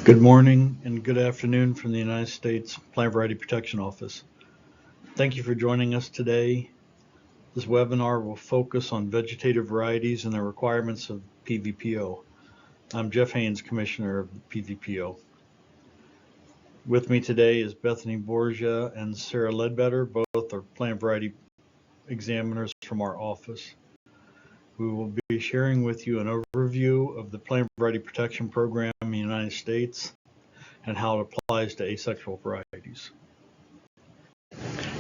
Good morning and good afternoon from the United States Plant Variety Protection Office. Thank you for joining us today. This webinar will focus on vegetative varieties and the requirements of PVPO. I'm Jeff Haynes, Commissioner of the PVPO. With me today is Bethany Borgia and Sarah Ledbetter, both are plant variety examiners from our office. We will be sharing with you an overview of the Plant Variety Protection Program in the United States and how it applies to asexual varieties.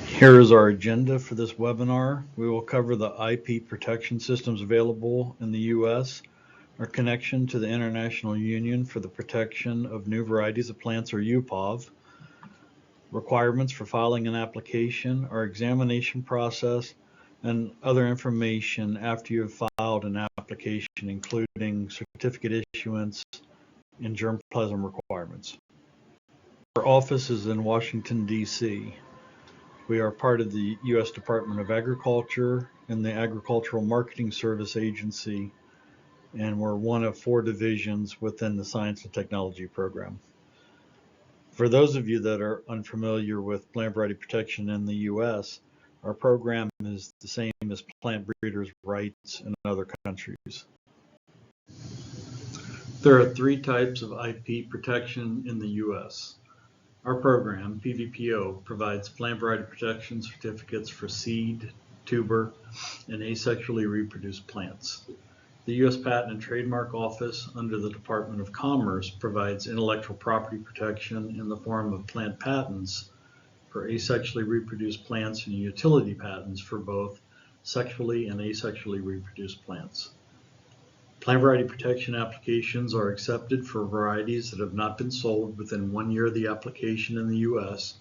Here is our agenda for this webinar. We will cover the IP protection systems available in the U.S., our connection to the International Union for the Protection of New Varieties of Plants, or UPOV, requirements for filing an application, our examination process, and other information after you have filed an application, including certificate issuance and germplasm requirements. Our office is in Washington, D.C. We are part of the U.S. Department of Agriculture and the Agricultural Marketing Service Agency, and we're one of 4 divisions within the Science and Technology program. For those of you that are unfamiliar with plant variety protection in the U.S., our program is the same as plant breeders' rights in other countries. There are 3 types of IP protection in the U.S. Our program, PVPO, provides plant variety protection certificates for seed, tuber, and asexually reproduced plants. The U.S. Patent and Trademark Office under the Department of Commerce provides intellectual property protection in the form of plant patents for asexually reproduced plants and utility patents for both sexually and asexually reproduced plants. Plant variety protection applications are accepted for varieties that have not been sold within 1 year of the application in the U.S.,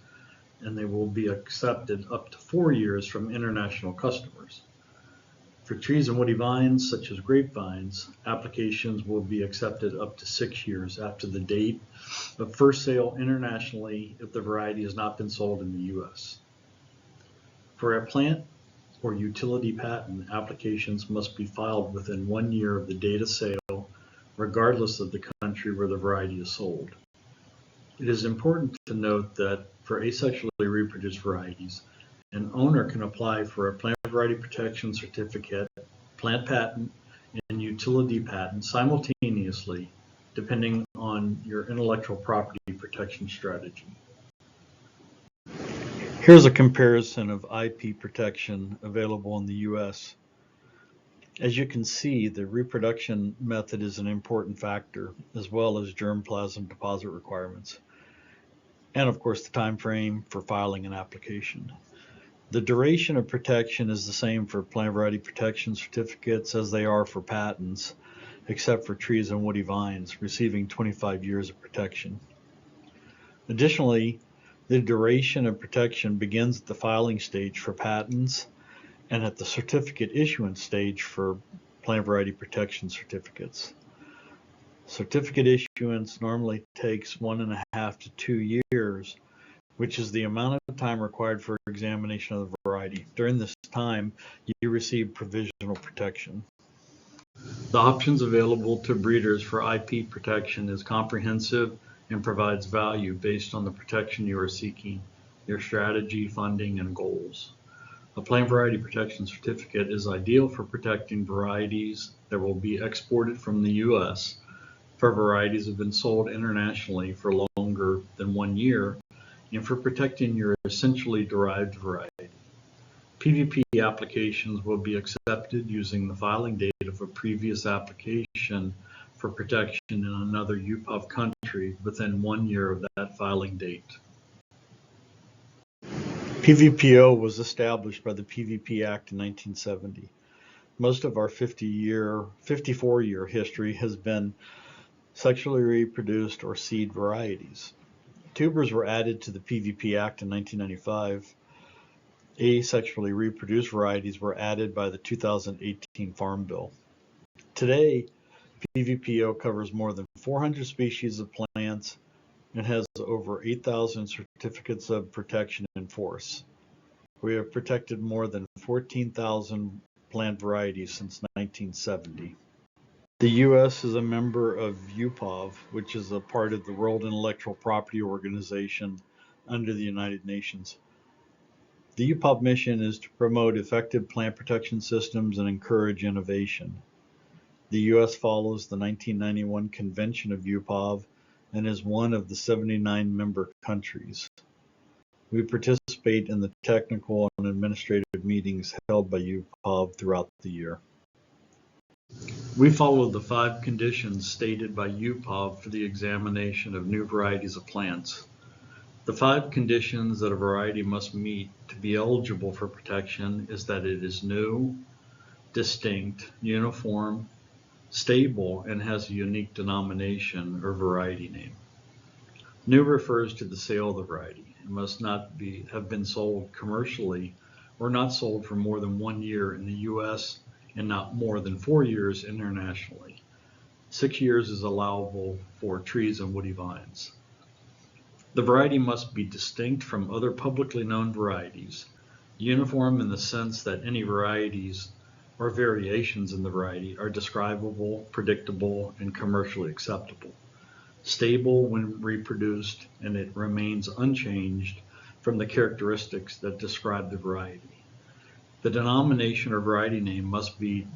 and they will be accepted up to 4 years from international customers. For trees and woody vines, such as grapevines, applications will be accepted up to 6 years after the date of first sale internationally if the variety has not been sold in the U.S. For a plant or utility patent, applications must be filed within 1 year of the date of sale, regardless of the country where the variety is sold. It is important to note that for asexually reproduced varieties, an owner can apply for a plant variety protection certificate, plant patent, and utility patent simultaneously, depending on your intellectual property protection strategy. Here's a comparison of IP protection available in the U.S. As you can see, the reproduction method is an important factor, as well as germplasm deposit requirements, and of course the time frame for filing an application. The duration of protection is the same for plant variety protection certificates as they are for patents, except for trees and woody vines, receiving 25 years of protection. Additionally, the duration of protection begins at the filing stage for patents and at the certificate issuance stage for plant variety protection certificates. Certificate issuance normally takes 1.5 to 2 years, which is the amount of time required for examination of the variety. During this time, you receive provisional protection. The options available to breeders for IP protection is comprehensive and provides value based on the protection you are seeking, your strategy, funding, and goals. A plant variety protection certificate is ideal for protecting varieties that will be exported from the U.S. for varieties that have been sold internationally for longer than 1 year, and for protecting your essentially derived variety. PVP applications will be accepted using the filing date of a previous application for protection in another UPOV country within 1 year of that filing date. PVPO was established by the PVP Act in 1970. Most of our 54-year history has been sexually reproduced or seed varieties. Tubers were added to the PVP Act in 1995. Asexually reproduced varieties were added by the 2018 Farm Bill. Today, PVPO covers more than 400 species of plants and has over 8,000 certificates of protection in force. We have protected more than 14,000 plant varieties since 1970. The U.S. is a member of UPOV, which is a part of the World Intellectual Property Organization under the United Nations. The UPOV mission is to promote effective plant protection systems and encourage innovation. The U.S. follows the 1991 Convention of UPOV and is one of the 79 member countries. We participate in the technical and administrative meetings held by UPOV throughout the year. We follow the 5 conditions stated by UPOV for the examination of new varieties of plants. The 5 conditions that a variety must meet to be eligible for protection is that it is new, distinct, uniform, stable, and has a unique denomination or variety name. New refers to the sale of the variety. It must not have been sold commercially or not sold for more than 1 year in the U.S. and not more than 4 years internationally. 6 years is allowable for trees and woody vines. The variety must be distinct from other publicly known varieties, uniform in the sense that any varieties or variations in the variety are describable, predictable, and commercially acceptable. Stable when reproduced, and it remains unchanged from the characteristics that describe the variety. The denomination or variety name must be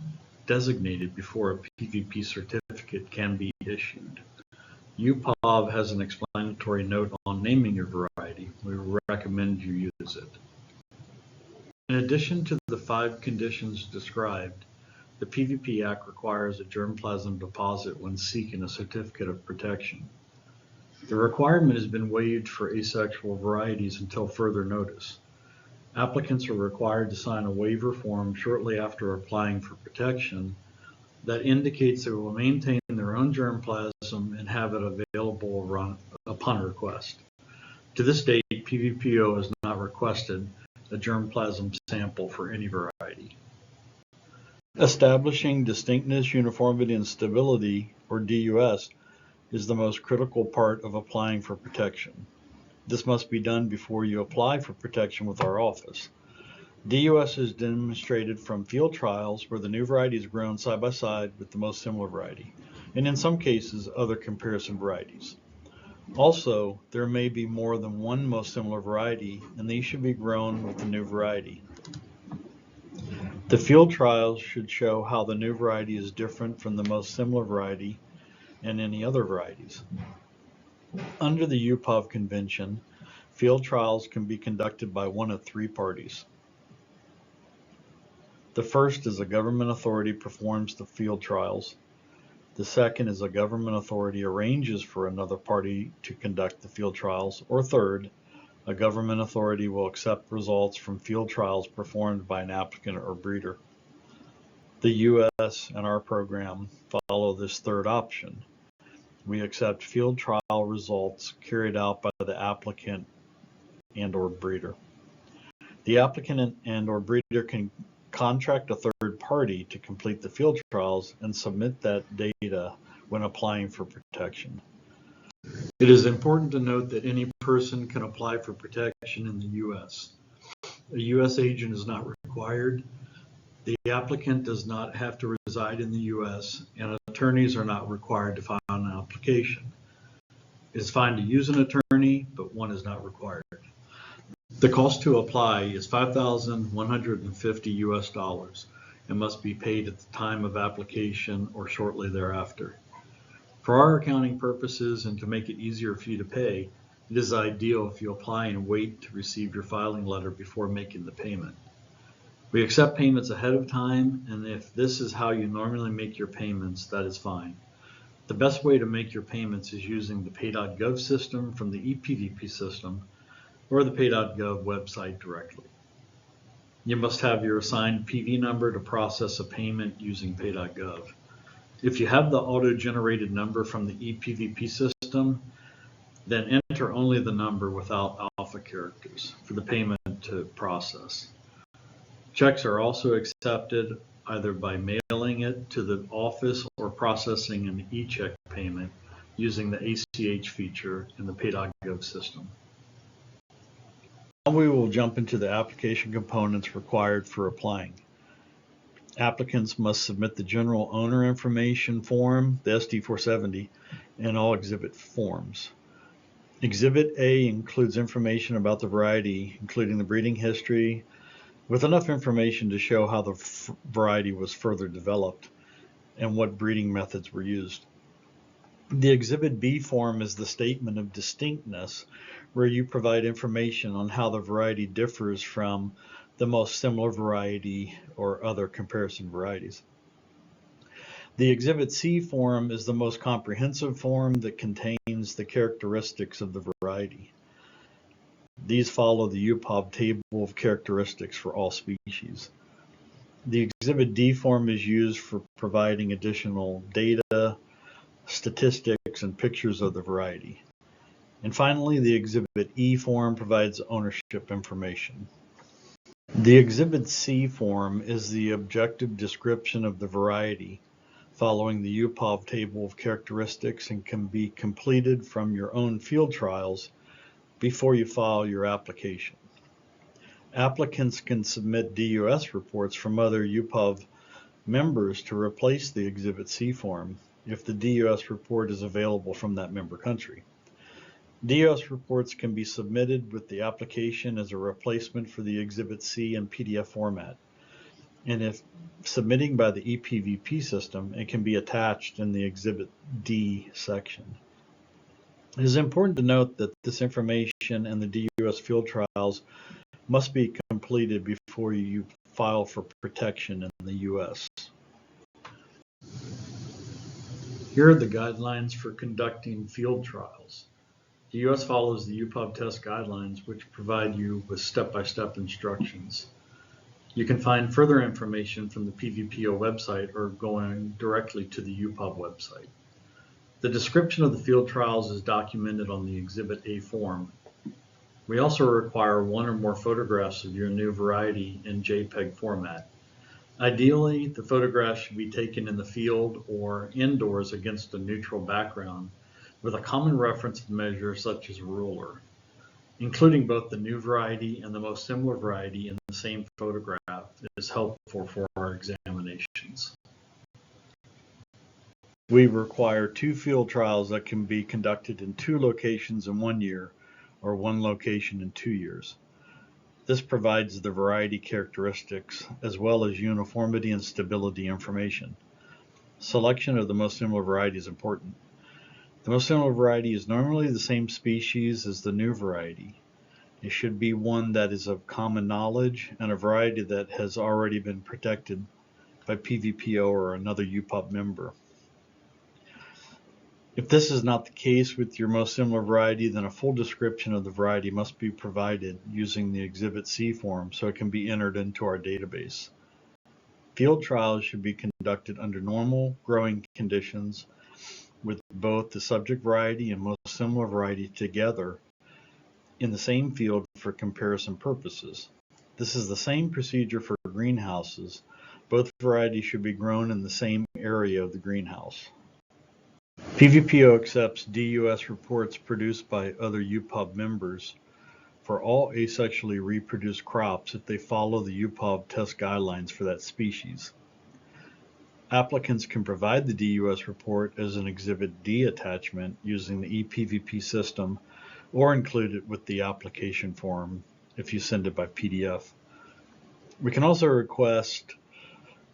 designated before a PVP certificate can be issued. UPOV has an explanatory note on naming your variety. We recommend you use it. In addition to the 5 conditions described, the PVP Act requires a germplasm deposit when seeking a certificate of protection. The requirement has been waived for asexual varieties until further notice. Applicants are required to sign a waiver form shortly after applying for protection that indicates they will maintain their own germplasm and have it available upon request. To this date, PVPO has not requested a germplasm sample for any variety. Establishing distinctness, uniformity, and stability, or DUS, is the most critical part of applying for protection. This must be done before you apply for protection with our office. DUS is demonstrated from field trials where the new variety is grown side by side with the most similar variety, and in some cases, other comparison varieties. Also, there may be more than one most similar variety, and these should be grown with the new variety. The field trials should show how the new variety is different from the most similar variety and any other varieties. Under the UPOV convention, field trials can be conducted by one of 3 parties. The first is a government authority performs the field trials. The second is a government authority arranges for another party to conduct the field trials. Or third, a government authority will accept results from field trials performed by an applicant or breeder. The U.S. and our program follow this third option. We accept field trial results carried out by the applicant and/or breeder. The applicant and/or breeder can contract a third party to complete the field trials and submit that data when applying for protection. It is important to note that any person can apply for protection in the U.S. A U.S. agent is not required. The applicant does not have to reside in the U.S., and attorneys are not required to file an application. It is fine to use an attorney, but one is not required. The cost to apply is $5,150 US and must be paid at the time of application or shortly thereafter. For our accounting purposes and to make it easier for you to pay, it is ideal if you apply and wait to receive your filing letter before making the payment. We accept payments ahead of time, and if this is how you normally make your payments, that is fine. The best way to make your payments is using the pay.gov system from the ePVP system or the pay.gov website directly. You must have your assigned PV number to process a payment using pay.gov. If you have the auto-generated number from the ePVP system, then enter only the number without alpha characters for the payment to process. Checks are also accepted either by mailing it to the office or processing an e-check payment using the ACH feature in the pay.gov system. Now we will jump into the application components required for applying. Applicants must submit the general owner information form, the SD470, and all exhibit forms. Exhibit A includes information about the variety, including the breeding history, with enough information to show how the variety was further developed and what breeding methods were used. The Exhibit B form is the statement of distinctness, where you provide information on how the variety differs from the most similar variety or other comparison varieties. The Exhibit C form is the most comprehensive form that contains the characteristics of the variety. These follow the UPOV table of characteristics for all species. The Exhibit D form is used for providing additional data, statistics, and pictures of the variety. And finally, the Exhibit E form provides ownership information. The Exhibit C form is the objective description of the variety following the UPOV table of characteristics and can be completed from your own field trials before you file your application. Applicants can submit DUS reports from other UPOV members to replace the Exhibit C form if the DUS report is available from that member country. DUS reports can be submitted with the application as a replacement for the Exhibit C in PDF format. And if submitting by the EPVP system, it can be attached in the Exhibit D section. It is important to note that this information and the DUS field trials must be completed before you file for protection in the US. Here are the guidelines for conducting field trials. The US follows the UPOV test guidelines, which provide you with step-by-step instructions. You can find further information from the PVPO website or going directly to the UPOV website. The description of the field trials is documented on the Exhibit A form. We also require one or more photographs of your new variety in JPEG format. Ideally, the photographs should be taken in the field or indoors against a neutral background with a common reference measure such as a ruler. Including both the new variety and the most similar variety in the same photograph is helpful for our examinations. We require 2 field trials that can be conducted in 2 locations in 1 year or 1 location in 2 years. This provides the variety characteristics as well as uniformity and stability information. Selection of the most similar variety is important. The most similar variety is normally the same species as the new variety. It should be one that is of common knowledge and a variety that has already been protected by PVPO or another UPOV member. If this is not the case with your most similar variety, then a full description of the variety must be provided using the Exhibit C form so it can be entered into our database. Field trials should be conducted under normal growing conditions with both the subject variety and most similar variety together in the same field for comparison purposes. This is the same procedure for greenhouses. Both varieties should be grown in the same area of the greenhouse. PVPO accepts DUS reports produced by other UPOV members for all asexually reproduced crops if they follow the UPOV test guidelines for that species. Applicants can provide the DUS report as an Exhibit D attachment using the EPVP system or include it with the application form if you send it by PDF. We can also request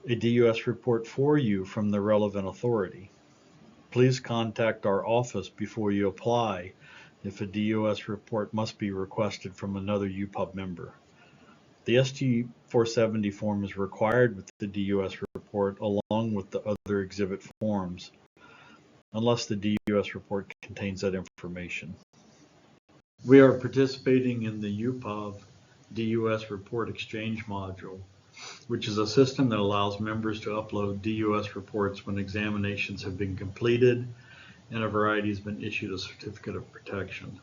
a DUS report for you from the relevant authority. Please contact our office before you apply if a DUS report must be requested from another UPOV member. The SD470 form is required with the DUS report along with the other exhibit forms, unless the DUS report contains that information. We are participating in the UPOV DUS report exchange module, which is a system that allows members to upload DUS reports when examinations have been completed and a variety has been issued a certificate of protection.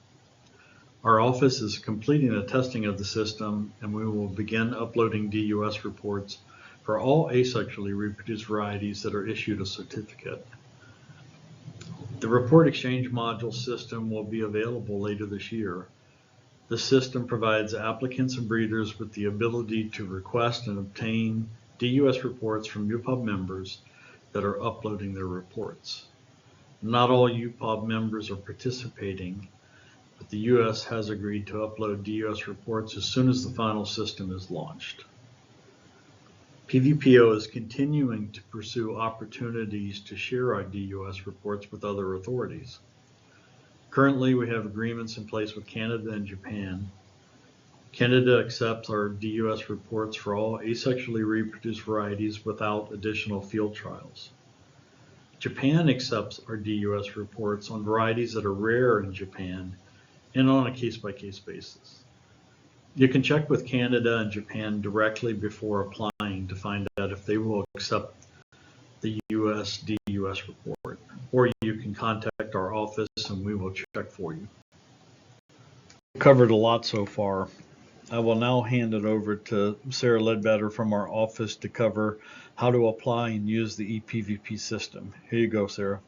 Our office is completing the testing of the system, and we will begin uploading DUS reports for all asexually reproduced varieties that are issued a certificate. The report exchange module system will be available later this year. The system provides applicants and breeders with the ability to request and obtain DUS reports from UPOB members that are uploading their reports. Not all UPOB members are participating, but the US has agreed to upload DUS reports as soon as the final system is launched. PVPO is continuing to pursue opportunities to share our DUS reports with other authorities. Currently, we have agreements in place with Canada and Japan. Canada accepts our DUS reports for all asexually reproduced varieties without additional field trials. Japan accepts our DUS reports on varieties that are rare in Japan and on a case-by-case basis. You can check with Canada and Japan directly before applying to find out if they will accept the US DUS report, or you can contact our office and we will check for you. We've covered a lot so far. I will now hand it over to Sarah Ledbetter from our office to cover how to apply and use the ePVP system. Here you go, Sarah.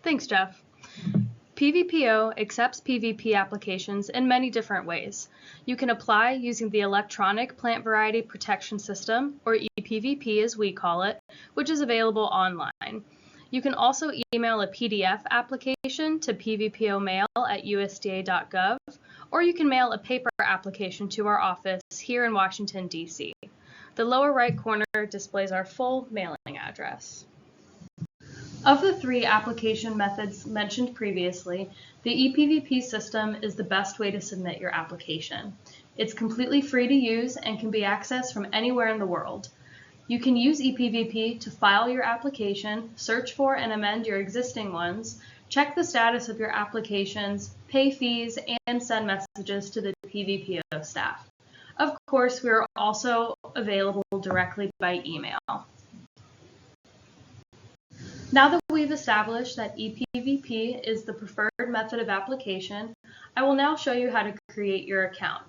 Thanks, Jeff. PVPO accepts PVP applications in many different ways. You can apply using the Electronic Plant Variety Protection System, or ePVP as we call it, which is available online. You can also email a PDF application to pvpomail@usda.gov, or you can mail a paper application to our office here in Washington, D.C. The lower right corner displays our full mailing address. Of the three application methods mentioned previously, the ePVP system is the best way to submit your application. It's completely free to use and can be accessed from anywhere in the world. You can use ePVP to file your application, search for and amend your existing ones, check the status of your applications, pay fees, and send messages to the PVPO staff. Of course, we are also available directly by email. Now that we've established that ePVP is the preferred method of application, I will now show you how to create your account.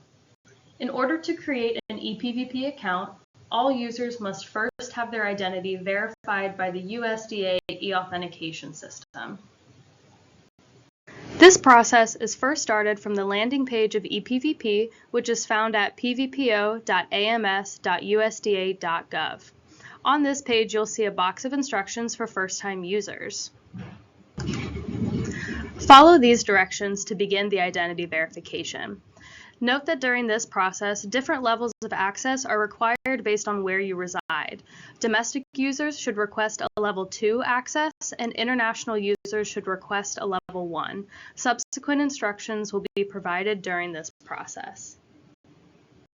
In order to create an ePVP account, all users must first have their identity verified by the USDA e-authentication system. This process is first started from the landing page of ePVP, which is found at pvpo.ams.usda.gov. On this page, you'll see a box of instructions for first-time users. Follow these directions to begin the identity verification. Note that during this process, different levels of access are required based on where you reside. Domestic users should request a level 2 access, and international users should request a level 1. Subsequent instructions will be provided during this process.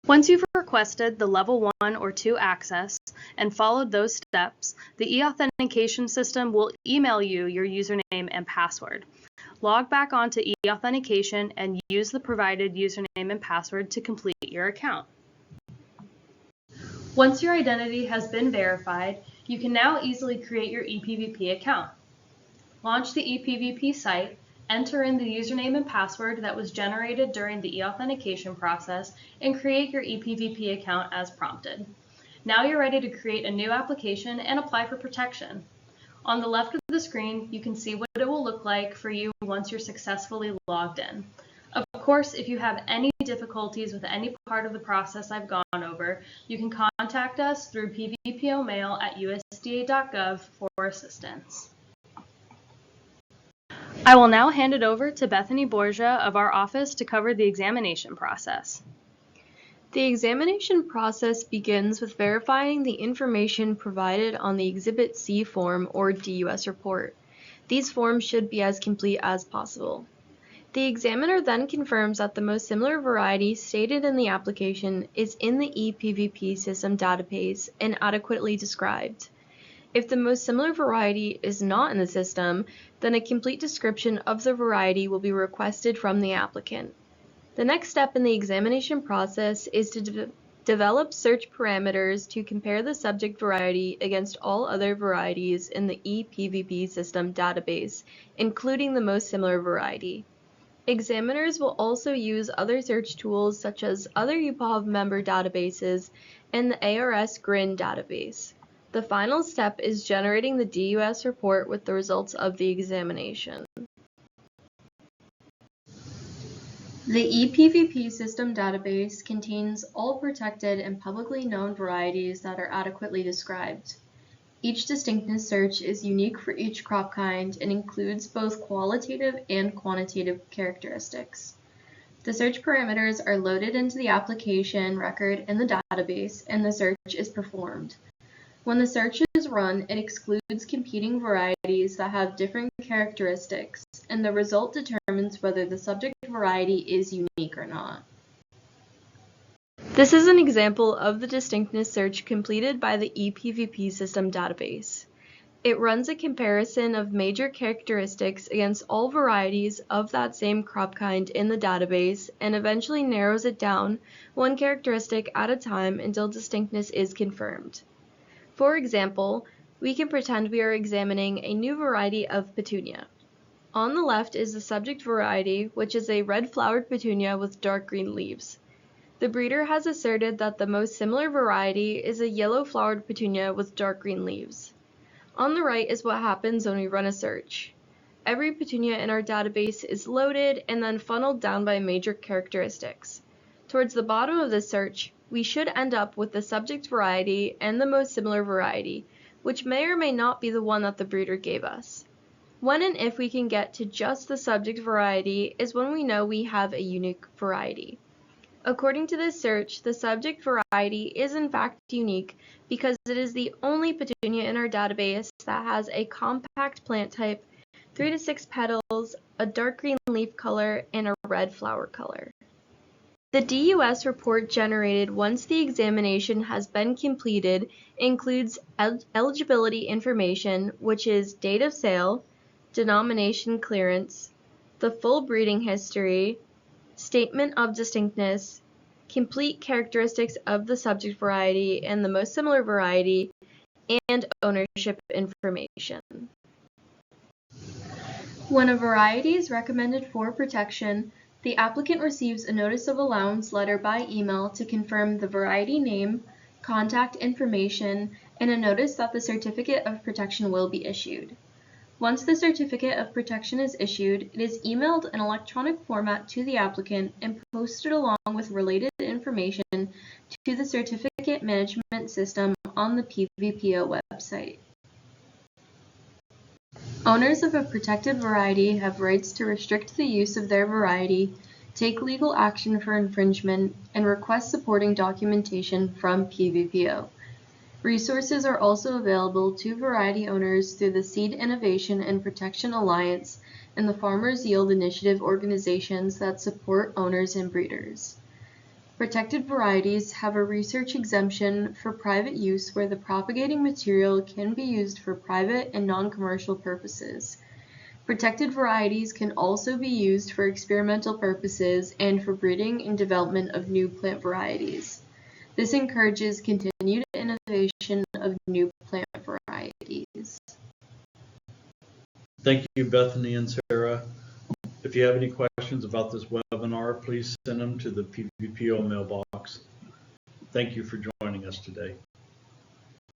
Once you've requested the level 1 or 2 access and followed those steps, the e-authentication system will email you your username and password. Log back onto e-authentication and use the provided username and password to complete your account. Once your identity has been verified, you can now easily create your ePVP account. Launch the ePVP site, enter in the username and password that was generated during the e-authentication process, and create your ePVP account as prompted. Now you're ready to create a new application and apply for protection. On the left of the screen, you can see what it will look like for you once you're successfully logged in. Of course, if you have any difficulties with any part of the process I've gone over, you can contact us through pvpomail@usda.gov for assistance. I will now hand it over to Bethany Borgia of our office to cover the examination process. The examination process begins with verifying the information provided on the Exhibit C form or DUS report. These forms should be as complete as possible. The examiner then confirms that the most similar variety stated in the application is in the ePVP system database and adequately described. If the most similar variety is not in the system, then a complete description of the variety will be requested from the applicant. The next step in the examination process is to develop search parameters to compare the subject variety against all other varieties in the ePVP system database, including the most similar variety. Examiners will also use other search tools such as other UPOV member databases and the ARS GRIN database. The final step is generating the DUS report with the results of the examination. The ePVP system database contains all protected and publicly known varieties that are adequately described. Each distinctness search is unique for each crop kind and includes both qualitative and quantitative characteristics. The search parameters are loaded into the application record in the database, and the search is performed. When the search is run, it excludes competing varieties that have different characteristics, and the result determines whether the subject variety is unique or not. This is an example of the distinctness search completed by the ePVP system database. It runs a comparison of major characteristics against all varieties of that same crop kind in the database and eventually narrows it down one characteristic at a time until distinctness is confirmed. For example, we can pretend we are examining a new variety of petunia. On the left is the subject variety, which is a red-flowered petunia with dark green leaves. The breeder has asserted that the most similar variety is a yellow-flowered petunia with dark green leaves. On the right is what happens when we run a search. Every petunia in our database is loaded and then funneled down by major characteristics. Towards the bottom of the search, we should end up with the subject variety and the most similar variety, which may or may not be the one that the breeder gave us. When and if we can get to just the subject variety is when we know we have a unique variety. According to this search, the subject variety is in fact unique because it is the only petunia in our database that has a compact plant type, 3 to 6 petals, a dark green leaf color, and a red flower color. The DUS report generated once the examination has been completed includes eligibility information, which is date of sale, denomination clearance, the full breeding history, statement of distinctness, complete characteristics of the subject variety and the most similar variety, and ownership information. When a variety is recommended for protection, the applicant receives a notice of allowance letter by email to confirm the variety name, contact information, and a notice that the certificate of protection will be issued. Once the certificate of protection is issued, it is emailed in electronic format to the applicant and posted along with related information to the certificate management system on the PVPO website. Owners of a protected variety have rights to restrict the use of their variety, take legal action for infringement, and request supporting documentation from PVPO. Resources are also available to variety owners through the Seed Innovation and Protection Alliance and the Farmers Yield Initiative organizations that support owners and breeders. Protected varieties have a research exemption for private use where the propagating material can be used for private and non-commercial purposes. Protected varieties can also be used for experimental purposes and for breeding and development of new plant varieties. This encourages continued innovation of new plant varieties. Thank you, Bethany and Sarah. If you have any questions about this webinar, please send them to the PVPO mailbox. Thank you for joining us today.